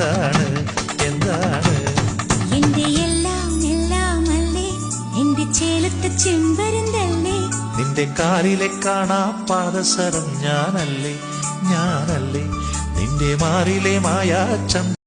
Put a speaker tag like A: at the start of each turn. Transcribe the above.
A: എന്താണ് എന്താണ്
B: എന്റെ എല്ലാം എല്ലാം അല്ലേ, എന്റെ ചേലത്തെ ചെമ്പരുന്തല്ലേ,
A: നിന്റെ കാലിലെ കാണാ പാദസരം ഞാനല്ലേ ഞാനല്ലേ, നിന്റെ മാറിലെ മായാ